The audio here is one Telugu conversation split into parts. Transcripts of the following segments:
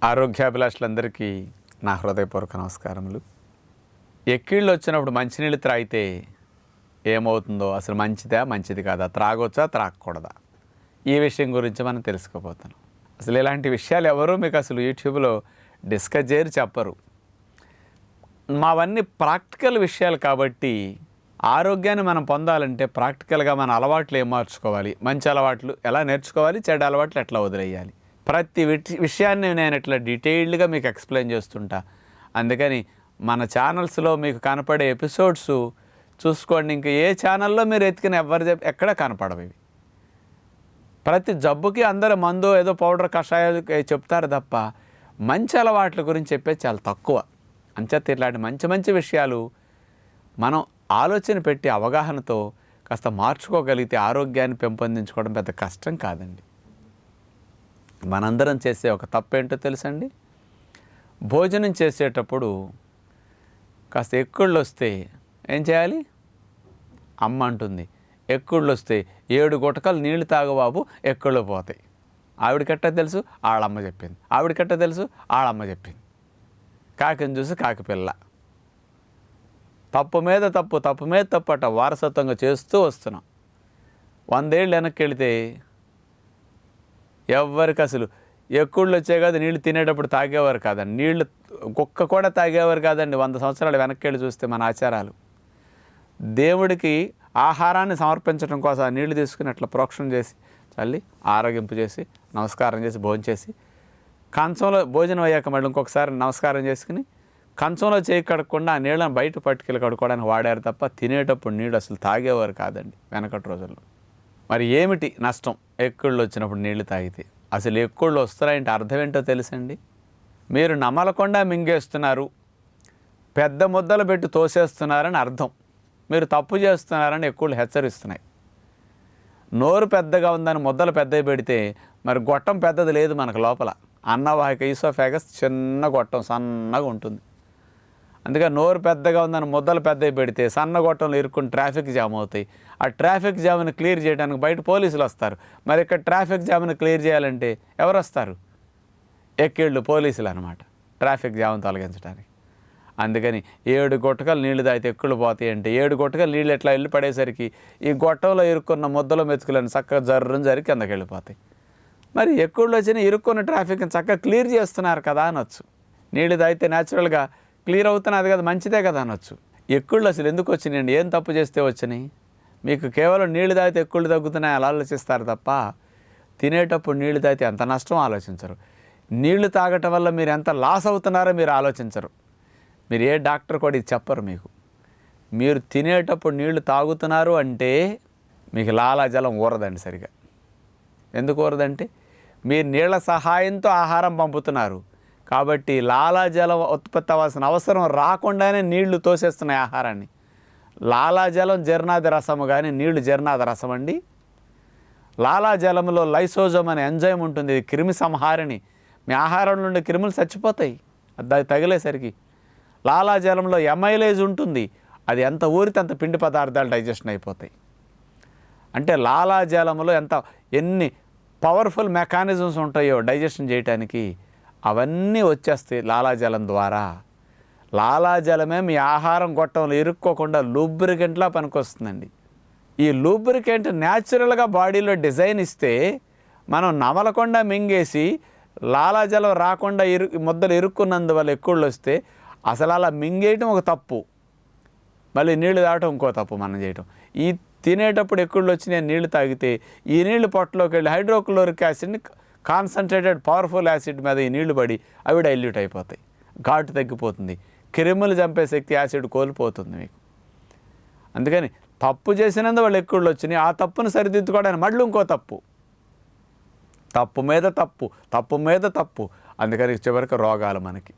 ఆరోగ్యాభిలాషులందరికీ నా హృదయపూర్వక నమస్కారములు. ఎక్కిళ్ళు వచ్చినప్పుడు మంచినీళ్ళు త్రాగితే ఏమవుతుందో, అసలు మంచిది కాదా, త్రాగొచ్చా త్రాగకూడదా, ఈ విషయం గురించి మనం తెలుసుకోబోతున్నాం. అసలు ఇలాంటి విషయాలు ఎవరూ మీకు అసలు యూట్యూబ్లో డిస్కస్ చేయరు, చెప్పరు. మావన్నీ ప్రాక్టికల్ విషయాలు కాబట్టి ఆరోగ్యాన్ని మనం పొందాలంటే ప్రాక్టికల్గా మన అలవాట్లు ఏం మార్చుకోవాలి, మంచి అలవాట్లు ఎలా నేర్చుకోవాలి, చెడ్డ అలవాట్లు ఎట్లా వదిలేయాలి, ప్రతి విషయాన్ని నేను ఇట్లా డీటెయిల్డ్గా మీకు ఎక్స్ప్లెయిన్ చేస్తుంటా. అందుకని మన ఛానల్స్లో మీకు కనపడే ఎపిసోడ్స్ చూసుకోండి. ఇంకా ఏ ఛానల్లో మీరు ఎత్తుకుని ఎక్కడ కనపడవు ఇవి. ప్రతి జబ్బుకి అందరూ మందు ఏదో పౌడర్ కషాయాలు చెప్తారు తప్ప మంచి అలవాట్ల గురించి చెప్పేది చాలా తక్కువ. అంచేత ఇట్లాంటి మంచి విషయాలు మనం ఆలోచన పెట్టి అవగాహనతో కాస్త మార్చుకోగలిగితే ఆరోగ్యాన్ని పెంపొందించుకోవడం పెద్ద కష్టం కాదండి. మనందరం చేసే ఒక తప్పేంటో తెలుసండి, భోజనం చేసేటప్పుడు కాస్త ఎక్కుళ్ళు వస్తే ఏం చేయాలి? అమ్మ అంటుంది, ఎక్కుళ్ళు వస్తే 7 గుటకలు నీళ్లు తాగు బాబు, ఎక్కుళ్ళు పోతాయి. ఆవిడకట్టా తెలుసు, ఆళ్ళమ్మ చెప్పింది. ఆవిడకట్టా తెలుసు, ఆళ్ళమ్మ చెప్పింది. కాకిని చూసి కాకి పిల్ల. తప్పు మీద తప్పు అట్ట వారసత్వంగా చేస్తూ వస్తున్నాం. 100 ఏళ్ళు వెనక్కి వెళితే ఎవరికి అసలు ఎక్కుళ్ళు వచ్చాయి కదా, నీళ్ళు తినేటప్పుడు తాగేవారు కాదండి, నీళ్ళు కుక్క కూడా తాగేవారు కాదండి. 100 సంవత్సరాలు వెనక్కి వెళ్ళి చూస్తే మన ఆచారాలు, దేవుడికి ఆహారాన్ని సమర్పించడం కోసం ఆ నీళ్లు తీసుకుని అట్లా ప్రోక్షణ చేసి చల్లి ఆరోగింపు చేసి నమస్కారం చేసి భోజనం చేసి, కంచంలో భోజనం అయ్యాక మళ్ళీ ఇంకొకసారి నమస్కారం చేసుకుని కంచంలో చేయి కడగకుండా ఆ నీళ్ళని బయట పట్టుకెళ్ళి కడుక్కోవడానికి వాడారు తప్ప తినేటప్పుడు నీళ్ళు అసలు తాగేవారు కాదండి వెనకటి రోజుల్లో. మరి ఏమిటి నష్టం ఎక్కుళ్ళు వచ్చినప్పుడు నీళ్లు తాగితే? అసలు ఎక్కుళ్ళు వస్తున్నాయంటే అర్థం ఏంటో తెలుసండి. మీరు నమలకుండా మింగేస్తున్నారు, పెద్ద ముద్దలు పెట్టి తోసేస్తున్నారని అర్థం. మీరు తప్పు చేస్తున్నారని ఎక్కుళ్ళు హెచ్చరిస్తున్నాయి. నోరు పెద్దగా ఉందని ముద్దలు పెద్దవి పెడితే మరి గొట్టం పెద్దది లేదు మనకు లోపల. అన్నవాహిక ఈసోఫాగస్ చిన్న గొట్టం సన్నగా ఉంటుంది. అందుకే నోరు పెద్దగా ఉందని ముద్దలు పెద్దవి పెడితే సన్న గొట్టంలో ఇరుక్కుని ట్రాఫిక్ జామ్ అవుతాయి. ఆ ట్రాఫిక్ జామ్ని క్లియర్ చేయడానికి బయట పోలీసులు వస్తారు. మరి ఇక్కడ ట్రాఫిక్ జామ్ని క్లియర్ చేయాలంటే ఎవరు వస్తారు? ఎక్కిళ్ళు, పోలీసులు అనమాట, ట్రాఫిక్ జామ్ని తొలగించడానికి. అందుకని 7 గుటకలు నీళ్లు తాగితే ఎక్కుళ్ళు పోతాయి అంటే 7 గుటకలు నీళ్ళు ఎట్లా వెళ్ళి పడేసరికి ఈ గొట్టంలో ఇరుక్కున్న ముద్దలో మెతుకులను చక్కగా జర్రి కిందకి వెళ్ళిపోతాయి. మరి ఎక్కుళ్ళు వచ్చిన ఇరుక్కున్న ట్రాఫిక్ని చక్కగా క్లియర్ చేస్తున్నారు కదా అనొచ్చు. నీళ్ళు తాగితే న్యాచురల్గా క్లియర్ అవుతున్నది కదా, మంచిదే కదా అనొచ్చు. ఎక్కుళ్ళు అసలు ఎందుకు వచ్చినాయండి? ఏం తప్పు చేస్తే వచ్చినాయి? మీకు కేవలం నీళ్లు తాగితే ఎక్కుళ్ళు తగ్గుతున్నాయి అలా ఆలోచిస్తారు తప్ప తినేటప్పుడు నీళ్లు తాగితే ఎంత నష్టం ఆలోచించరు. నీళ్లు తాగటం వల్ల మీరు ఎంత లాస్ అవుతున్నారో మీరు ఆలోచించరు. మీరు ఏ డాక్టర్ కూడా ఇది చెప్పరు మీకు. మీరు తినేటప్పుడు నీళ్లు తాగుతున్నారు అంటే మీకు లాలాజలం ఊరదండి సరిగా. ఎందుకు ఊరదంటే మీరు నీళ్ల సహాయంతో ఆహారం పంపుతున్నారు కాబట్టి లాలాజలం ఉత్పత్తి అవ్వాల్సిన అవసరం రాకుండానే నీళ్లు తోసేస్తున్నాయి ఆహారాన్ని. లాలాజలం జీర్ణాది రసము కానీ నీళ్లు జీర్ణాది రసం అండి. లాలాజలంలో లైసోజోమ్ అనే ఎంజైమ్ ఉంటుంది, ఇది క్రిమి సంహారిణి. మీ ఆహారం నుండి క్రిములు చచ్చిపోతాయి అది తగిలేసరికి. లాలాజలంలో ఎమైలేజ్ ఉంటుంది, అది ఎంత ఊరితే అంత పిండి పదార్థాలు డైజెషన్ అయిపోతాయి. అంటే లాలాజలంలో ఎన్ని పవర్ఫుల్ మెకానిజమ్స్ ఉంటాయో డైజెషన్ చేయడానికి, అవన్నీ వచ్చేస్తాయి లాలాజలం ద్వారా. లాలాజలమే మీ ఆహారం గొట్టంలో ఇరుక్కోకుండా లూబ్రికెంట్లా పనికొస్తుందండి. ఈ లూబ్రికెంట్ న్యాచురల్గా బాడీలో డిజైన్ ఇస్తే మనం నమలకుండా మింగేసి లాలాజలం రాకుండా ముద్దలు ఇరుక్కున్నందువల్ల ఎక్కుళ్ళు వస్తే అసలు అలా మింగేయటం ఒక తప్పు, మళ్ళీ నీళ్లు తాగటం ఇంకో తప్పు మనం చేయటం. ఈ తినేటప్పుడు ఎక్కుళ్ళు వచ్చి నీళ్లు తాగితే ఈ నీళ్లు పొట్టలోకి వెళ్ళి హైడ్రోక్లోరిక్ యాసిడ్ని కాన్సన్ట్రేటెడ్ పవర్ఫుల్ యాసిడ్ మీద ఈ నీళ్లు పడి అవి డైల్యూట్ అయిపోతాయి, ఘాటు తగ్గిపోతుంది, క్రిములు చంపే శక్తి యాసిడ్ కోల్పోతుంది మీకు. అందుకని తప్పు చేసినందు వాళ్ళు ఎక్కుళ్ళు వచ్చినాయి, ఆ తప్పును సరిదిద్దుకోవడానికి మళ్ళీ ఇంకో తప్పు మీద తప్పు. అందుకని చివరికి రోగాలు. మనకి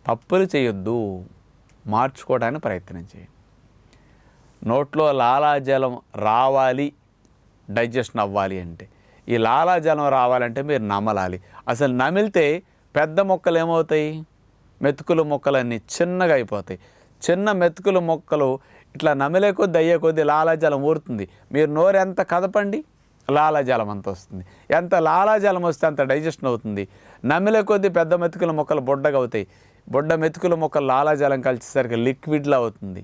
తప్పులు చేయొద్దు, మార్చుకోవడానికి ప్రయత్నం చేయండి. నోట్లో లాలాజలం రావాలి, డైజెషన్ అవ్వాలి అంటే, ఈ లాలాజలం రావాలంటే మీరు నమలాలి. అసలు నమిలితే పెద్ద మొక్కలు ఏమవుతాయి? మెతుకులు మొక్కలన్నీ చిన్నగా అయిపోతాయి. చిన్న మెతుకులు మొక్కలు ఇట్లా నమిలే కొద్ది అయ్యే కొద్ది లాలాజలం ఊరుతుంది. మీరు నోరు ఎంత కదపండి లాలాజలం అంత వస్తుంది. ఎంత లాలాజలం వస్తే అంత డైజెషన్ అవుతుంది. నమిలే కొద్దీ పెద్ద మెతుకుల మొక్కలు బొడ్డగా అవుతాయి. బొడ్డ మెతుకుల మొక్కలు లాలాజలం కలిసేసరికి లిక్విడ్లా అవుతుంది.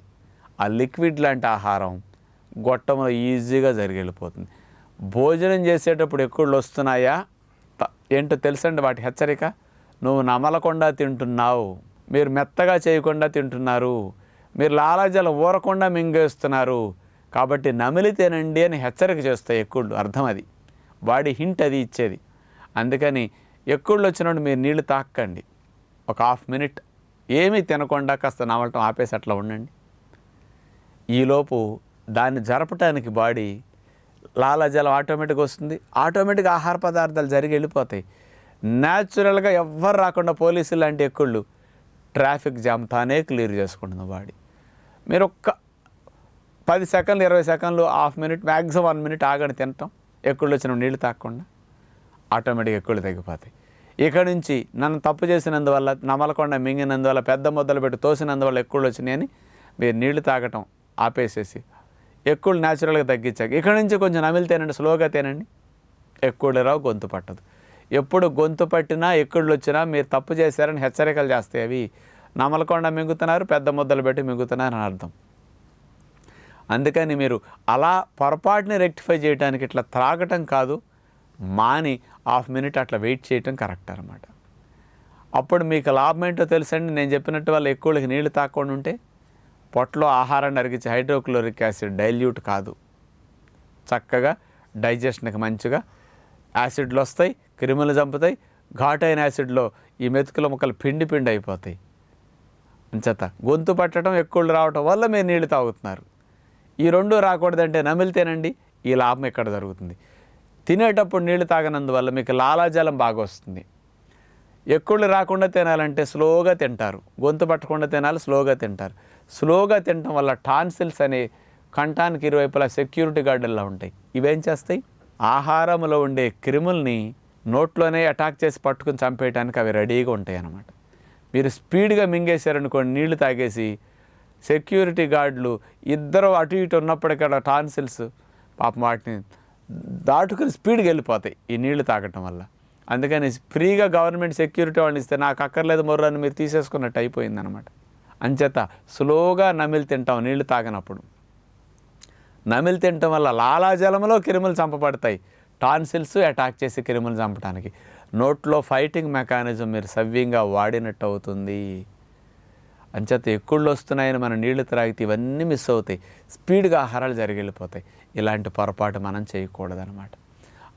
ఆ లిక్విడ్ లాంటి ఆహారం గొట్టంలో ఈజీగా జరిగి వెళ్ళిపోతుంది. భోజనం చేసేటప్పుడు ఎక్కుళ్ళు వస్తున్నాయా ఏంటో తెలుసండి వాటి హెచ్చరిక. నువ్వు నమలకుండా తింటున్నావు, మీరు మెత్తగా చేయకుండా తింటున్నారు, మీరు లాలాజలం ఊరకుండా మింగేస్తున్నారు, కాబట్టి నమిలి తినండి అని హెచ్చరిక చేస్తాయి ఎక్కుళ్ళు. అర్థం అది, బాడీ హింట్ అది ఇచ్చేది. అందుకని ఎక్కుళ్ళు వచ్చినప్పుడు మీరు నీళ్లు తాకండి. ఒక హాఫ్ మినిట్ ఏమీ తినకుండా కాస్త నమలటం ఆపేసి అట్లా ఉండండి. ఈలోపు దాన్ని జరపటానికి బాడీ లాలాజలం ఆటోమేటిక్గా వస్తుంది. ఆటోమేటిక్గా ఆహార పదార్థాలు జరిగి వెళ్ళిపోతాయి. న్యాచురల్గా ఎవ్వరు రాకుండా పోలీసులు లాంటి ఎక్కుళ్ళు ట్రాఫిక్ జామ్ తానే క్లియర్ చేసుకుంటుంది బాడీ. మీరు ఒక్క 10 సెకండ్లు 20 సెకండ్లు హాఫ్ మినిట్ మ్యాక్సిమం 1 మినిట్ ఆగండి తినటం. ఎక్కుళ్ళు వచ్చిన నీళ్ళు తాగకుండా ఆటోమేటిక్గా ఎక్కుళ్ళు తగ్గిపోతాయి. ఇక్కడ నుంచి నన్ను తప్పు చేసినందువల్ల, నమలకుండా మింగినందువల్ల, పెద్ద ముద్దలు పెట్టి తోసినందువల్ల ఎక్కుళ్ళు వచ్చినాయని మీరు నీళ్లు తాగటం ఆపేసేసి ఎక్కుళ్ళు న్యాచురల్గా తగ్గించాక ఇక్కడ నుంచి కొంచెం నమిలి తినండి, స్లోగా తినండి. ఎక్కుళ్ళు రావు, గొంతు పట్టదు. ఎప్పుడు గొంతు పట్టినా ఎక్కుళ్ళు వచ్చినా మీరు తప్పు చేశారని హెచ్చరికలు చేస్తాయి. అవి నమలకుండా మింగుతున్నారు, పెద్ద ముద్దలు పెట్టి మింగుతున్నారు అని అర్థం. అందుకని మీరు అలా పొరపాటుని రెక్టిఫై చేయడానికి ఇట్లా త్రాగటం కాదు, మాని హాఫ్ మినిట్ అట్లా వెయిట్ చేయటం కరెక్ట్ అనమాట. అప్పుడు మీకు లాభం ఏంటో తెలుసండి. నేను చెప్పినట్టు వాళ్ళు ఎక్కువకి నీళ్లు తాకుండా ఉంటే పొట్టలో ఆహారాన్ని అరిగించే హైడ్రోక్లోరిక్ యాసిడ్ డైల్యూట్ కాదు, చక్కగా డైజెషన్కి మంచిగా యాసిడ్లు వస్తాయి, క్రిములు చంపుతాయి. ఘాటైన యాసిడ్లో ఈ మెతుకుల ముక్కలు పిండి పిండి అయిపోతాయి. అంచేత గొంతు పట్టడం ఎక్కుళ్ళు రావటం వల్ల మీరు నీళ్లు తాగుతున్నారు. ఈ రెండు రాకూడదంటే నమిలి తినండి. ఈ లాభం ఎక్కడ జరుగుతుంది. తినేటప్పుడు నీళ్లు తాగనందువల్ల మీకు లాలాజలం బాగా వస్తుంది. ఎక్కుళ్ళు రాకుండా తినాలంటే స్లోగా తింటారు, గొంతు పట్టకుండా తినాలి, స్లోగా తింటారు. స్లోగా తినటం వల్ల టాన్సిల్స్ అనే కంఠానికి ఇరువైపులా సెక్యూరిటీ గార్డుల్లో ఉంటాయి. ఇవేం చేస్తాయి, ఆహారంలో ఉండే క్రిముల్ని నోట్లోనే అటాక్ చేసి పట్టుకుని చంపేయడానికి అవి రెడీగా ఉంటాయి అన్నమాట. మీరు స్పీడ్గా మింగేశారనుకోండి, నీళ్లు తాగేసి సెక్యూరిటీ గార్డులు ఇద్దరు అటు ఇటు ఉన్నప్పటికీ టాన్సిల్స్ పాపం వాటిని దాటుకుని స్పీడ్గా వెళ్ళిపోతాయి ఈ నీళ్లు తాగటం వల్ల. అందుకని ఫ్రీగా గవర్నమెంట్ సెక్యూరిటీ వాళ్ళని ఇస్తే నాకు అక్కర్లేదు మొర్రని మీరు తీసేసుకున్నట్టు అయిపోయిందనమాట. అంచేత స్లోగా నమిలి తింటాం నీళ్లు తాగనప్పుడు. నమిలి తినటం వల్ల లాలాజలంలో క్రిములు చంపబడతాయి, టాన్సిల్స్ అటాక్ చేసి క్రిములు చంపడానికి. నోట్లో ఫైటింగ్ మెకానిజం మీరు సవ్యంగా వాడినట్టు అవుతుంది. అంచేత ఎక్కుళ్ళు వస్తున్నాయని మనం నీళ్లు త్రాగితే ఇవన్నీ మిస్ అవుతాయి, స్పీడ్గా ఆహారాలు జరిగి వెళ్ళిపోతాయి. ఇలాంటి పొరపాటు మనం చేయకూడదనమాట.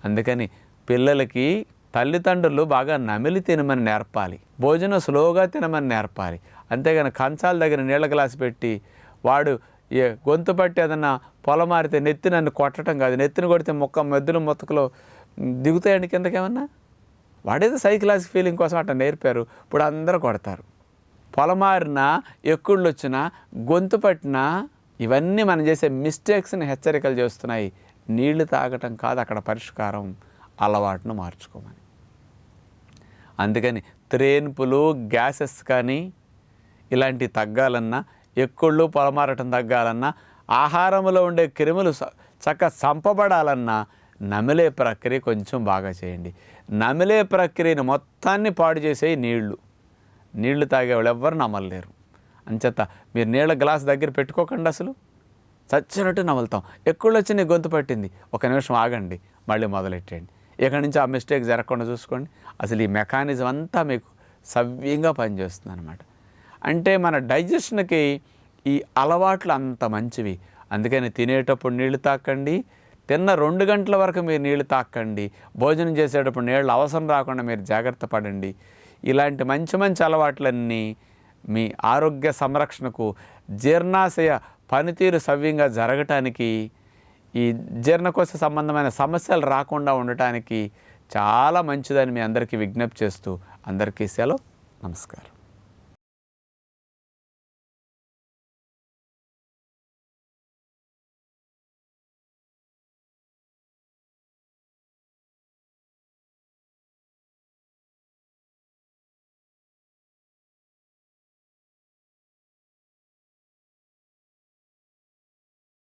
అందుకని పిల్లలకి తల్లిదండ్రులు బాగా నమిలి తినమని నేర్పాలి, భోజనం స్లోగా తినమని నేర్పాలి. అంతేగాని కంచాల దగ్గర నీళ్ళ గ్లాసు పెట్టి వాడు గొంతు పట్టి ఏదన్నా పొలమారితే నెత్తి నన్ను కొట్టడం కాదు. నెత్తిని కొడితే మెద్దులు మొత్తకులో దిగుతాయండి కిందకేమన్నా. వాడేదో సైకలాజికల్ ఫీలింగ్ కోసం అట్లా నేర్పారు, ఇప్పుడు అందరూ కొడతారు. పొలమారినా, ఎక్కుళ్ళు వచ్చినా, గొంతు పట్టినా ఇవన్నీ మనం చేసే మిస్టేక్స్ని హెచ్చరికలు చేస్తున్నాయి. నీళ్లు తాగటం కాదు అక్కడ పరిష్కారం, అలవాటును మార్చుకోమని. అందుకని త్రేన్పులు, గ్యాసెస్ కానీ ఇలాంటివి తగ్గాలన్నా, ఎక్కుళ్ళు పొలమారటం తగ్గాలన్నా, ఆహారంలో ఉండే క్రిములు చంపబడాలన్నా నమిలే ప్రక్రియ కొంచెం బాగా చేయండి. నమిలే ప్రక్రియను మొత్తాన్ని పాడు చేసే నీళ్లు తాగేవాళ్ళు ఎవ్వరు నమలలేరు. అంచేత మీరు నీళ్ళ గ్లాస్ దగ్గర పెట్టుకోకండి, అసలు చచ్చినట్టు నమలుతాం. ఎక్కుళ్ళు వచ్చి నీ గొంతు పట్టింది, ఒక నిమిషం ఆగండి, మళ్ళీ మొదలెట్టండి. ఇక్కడి నుంచి ఆ మిస్టేక్ జరగకుండా చూసుకోండి. అసలు ఈ మెకానిజం అంతా మీకు సవ్యంగా పనిచేస్తుంది అనమాట. అంటే మన డైజెషన్కి ఈ అలవాట్లు అంత మంచివి. అందుకని తినేటప్పుడు నీళ్లు తాకండి, తిన్న 2 గంటల వరకు మీరు నీళ్లు తాకండి, భోజనం చేసేటప్పుడు నీళ్ళు అవసరం రాకుండా మీరు జాగ్రత్త పడండి. ఇలాంటి మంచి మంచి అలవాట్లన్నీ మీ ఆరోగ్య సంరక్షణకు, జీర్ణాశయ పనితీరు సవ్యంగా జరగటానికి, ఈ జీర్ణకోశ సంబంధమైన సమస్యలు రాకుండా ఉండటానికి చాలా మంచిదని మీ అందరికీ విజ్ఞప్తి చేస్తూ అందరికీ సెలవు. నమస్కారం.